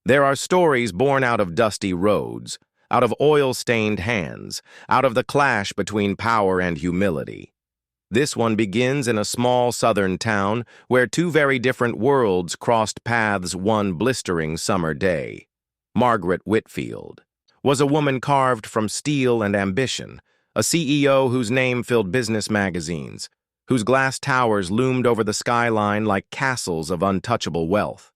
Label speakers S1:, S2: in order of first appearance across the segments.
S1: There are stories born out of dusty roads, out of oil-stained hands, out of the clash between power and humility. This one begins in a small southern town where two very different worlds crossed paths one blistering summer day. Margaret Whitfield was a woman carved from steel and ambition, a CEO whose name filled business magazines, whose glass towers loomed over the skyline like castles of untouchable wealth.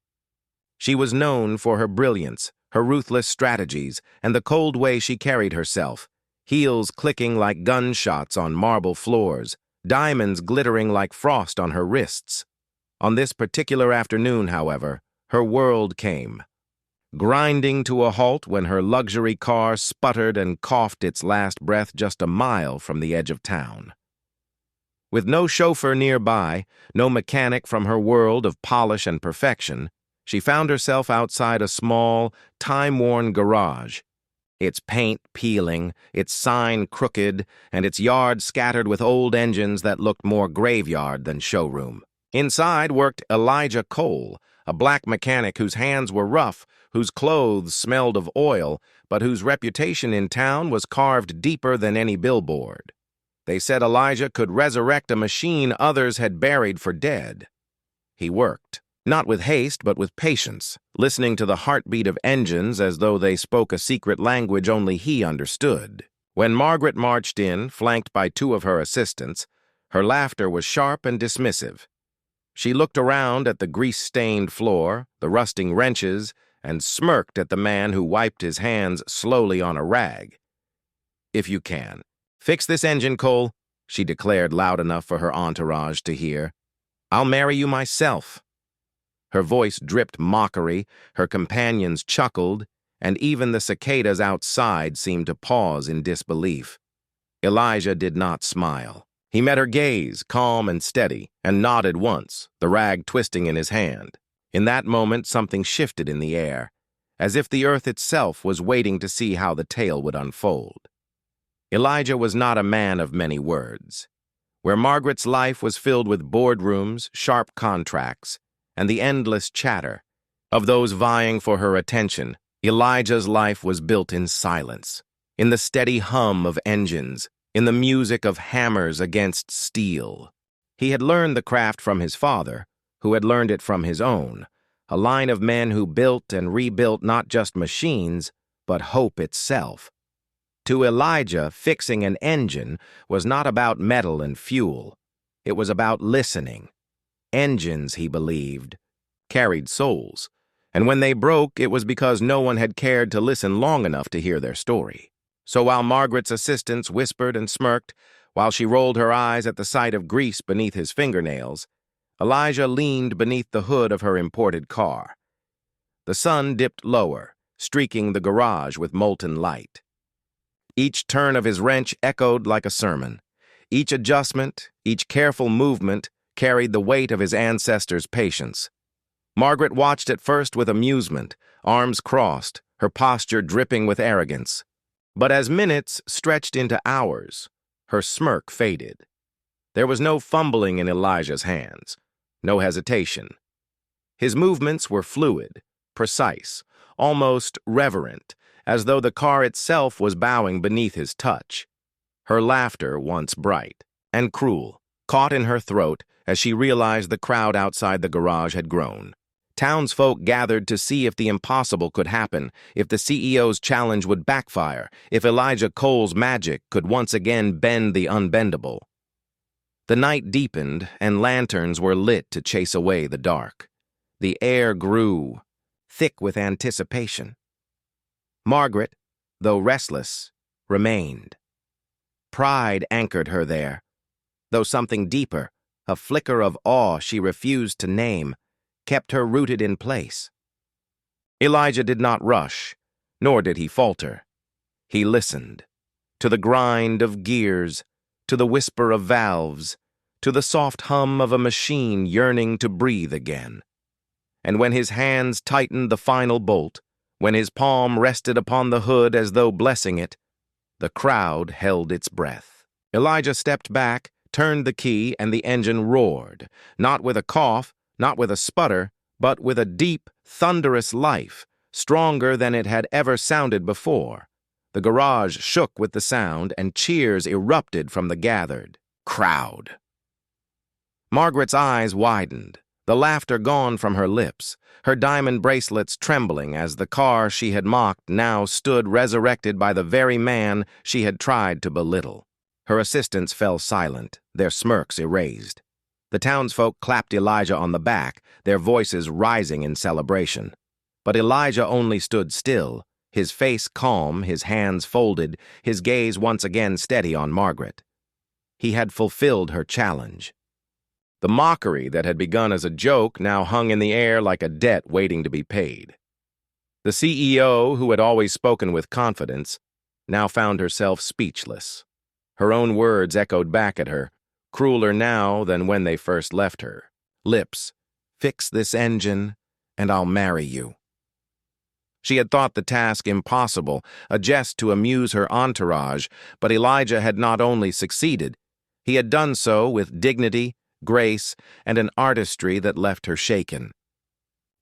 S1: She was known for her brilliance, her ruthless strategies, and the cold way she carried herself, heels clicking like gunshots on marble floors, diamonds glittering like frost on her wrists. On this particular afternoon, however, her world came, grinding to a halt when her luxury car sputtered and coughed its last breath just a mile from the edge of town. With no chauffeur nearby, no mechanic from her world of polish and perfection, she found herself outside a small, time-worn garage, its paint peeling, its sign crooked, and its yard scattered with old engines that looked more graveyard than showroom. Inside worked Elijah Cole, a black mechanic whose hands were rough, whose clothes smelled of oil, but whose reputation in town was carved deeper than any billboard. They said Elijah could resurrect a machine others had buried for dead. He worked, not with haste but with patience, listening to the heartbeat of engines as though they spoke a secret language only he understood. When Margaret marched in, flanked by two of her assistants, her laughter was sharp and dismissive. She looked around at the grease-stained floor, the rusting wrenches, and smirked at the man who wiped his hands slowly on a rag. "If you can, fix this engine, Cole," she declared loud enough for her entourage to hear. "I'll marry you myself." Her voice dripped mockery, her companions chuckled, and even the cicadas outside seemed to pause in disbelief. Elijah did not smile. He met her gaze, calm and steady, and nodded once, the rag twisting in his hand. In that moment, something shifted in the air, as if the earth itself was waiting to see how the tale would unfold. Elijah was not a man of many words. Where Margaret's life was filled with boardrooms, sharp contracts, and the endless chatter of those vying for her attention, Elijah's life was built in silence, in the steady hum of engines, in the music of hammers against steel. He had learned the craft from his father, who had learned it from his own, a line of men who built and rebuilt not just machines, but hope itself. To Elijah, fixing an engine was not about metal and fuel. It was about listening. Engines, he believed, carried souls, and when they broke, it was because no one had cared to listen long enough to hear their story. So while Margaret's assistants whispered and smirked, while she rolled her eyes at the sight of grease beneath his fingernails, Elijah leaned beneath the hood of her imported car. The sun dipped lower, streaking the garage with molten light. Each turn of his wrench echoed like a sermon. Each adjustment, each careful movement carried the weight of his ancestors' patience. Margaret watched at first with amusement, arms crossed, her posture dripping with arrogance. But as minutes stretched into hours, her smirk faded. There was no fumbling in Elijah's hands, no hesitation. His movements were fluid, precise, almost reverent, as though the car itself was bowing beneath his touch. Her laughter, once bright and cruel, caught in her throat as she realized the crowd outside the garage had grown. Townsfolk gathered to see if the impossible could happen, if the CEO's challenge would backfire, if Elijah Cole's magic could once again bend the unbendable. The night deepened, and lanterns were lit to chase away the dark. The air grew, thick with anticipation. Margaret, though restless, remained. Pride anchored her there, though something deeper, a flicker of awe she refused to name, kept her rooted in place. Elijah did not rush, nor did he falter. He listened, to the grind of gears, to the whisper of valves, to the soft hum of a machine yearning to breathe again. And when his hands tightened the final bolt, when his palm rested upon the hood as though blessing it, the crowd held its breath. Elijah stepped back, turned the key, and the engine roared, not with a cough, not with a sputter, but with a deep, thunderous life, stronger than it had ever sounded before. The garage shook with the sound, and cheers erupted from the gathered crowd. Margaret's eyes widened, the laughter gone from her lips, her diamond bracelets trembling as the car she had mocked now stood resurrected by the very man she had tried to belittle. Her assistants fell silent, their smirks erased. The townsfolk clapped Elijah on the back, their voices rising in celebration. But Elijah only stood still, his face calm, his hands folded, his gaze once again steady on Margaret. He had fulfilled her challenge. The mockery that had begun as a joke now hung in the air like a debt waiting to be paid. The CEO, who had always spoken with confidence, now found herself speechless. Her own words echoed back at her, crueler now than when they first left her. Lips, "Fix this engine, and I'll marry you." She had thought the task impossible, a jest to amuse her entourage, but Elijah had not only succeeded, he had done so with dignity, grace, and an artistry that left her shaken.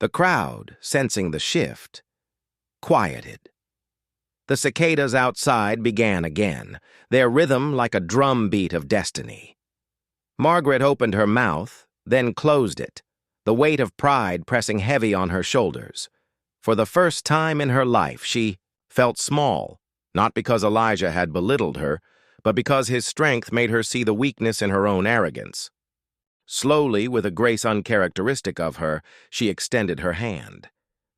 S1: The crowd, sensing the shift, quieted. The cicadas outside began again, their rhythm like a drum beat of destiny. Margaret opened her mouth, then closed it, the weight of pride pressing heavy on her shoulders. For the first time in her life, she felt small, not because Elijah had belittled her, but because his strength made her see the weakness in her own arrogance. Slowly, with a grace uncharacteristic of her, she extended her hand.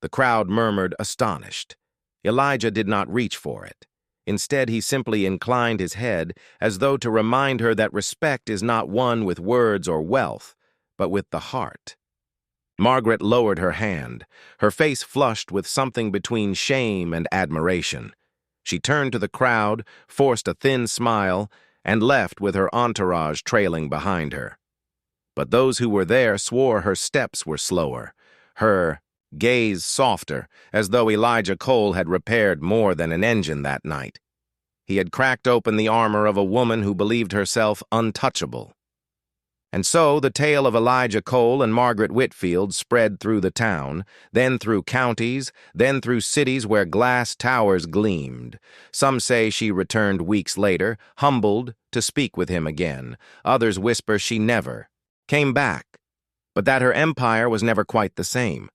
S1: The crowd murmured, astonished. Elijah did not reach for it. Instead, he simply inclined his head, as though to remind her that respect is not won with words or wealth, but with the heart. Margaret lowered her hand, her face flushed with something between shame and admiration. She turned to the crowd, forced a thin smile, and left with her entourage trailing behind her. But those who were there swore her steps were slower, her gaze softer, as though Elijah Cole had repaired more than an engine that night. He had cracked open the armor of a woman who believed herself untouchable. And so the tale of Elijah Cole and Margaret Whitfield spread through the town, then through counties, then through cities where glass towers gleamed. Some say she returned weeks later, humbled, to speak with him again. Others whisper she never came back, but that her empire was never quite the same.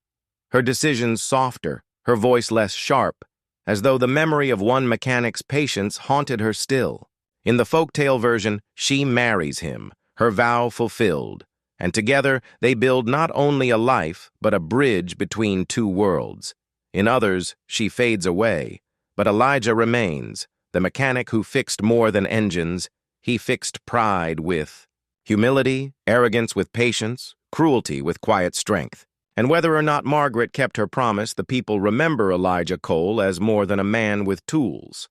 S1: Her decisions softer, her voice less sharp, as though the memory of one mechanic's patience haunted her still. In the folktale version, she marries him, her vow fulfilled, and together they build not only a life, but a bridge between two worlds. In others, she fades away, but Elijah remains, the mechanic who fixed more than engines. He fixed pride with humility, arrogance with patience, cruelty with quiet strength. And whether or not Margaret kept her promise, the people remember Elijah Cole as more than a man with tools.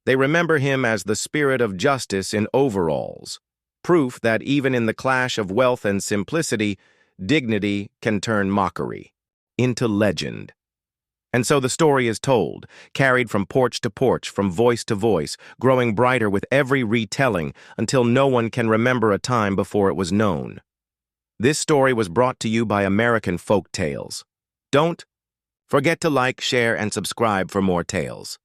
S1: They remember him as the spirit of justice in overalls, proof that even in the clash of wealth and simplicity, dignity can turn mockery into legend. And so the story is told, carried from porch to porch, from voice to voice, growing brighter with every retelling until no one can remember a time before it was known. This story was brought to you by American Folk Tales. Don't forget to like, share, and subscribe for more tales.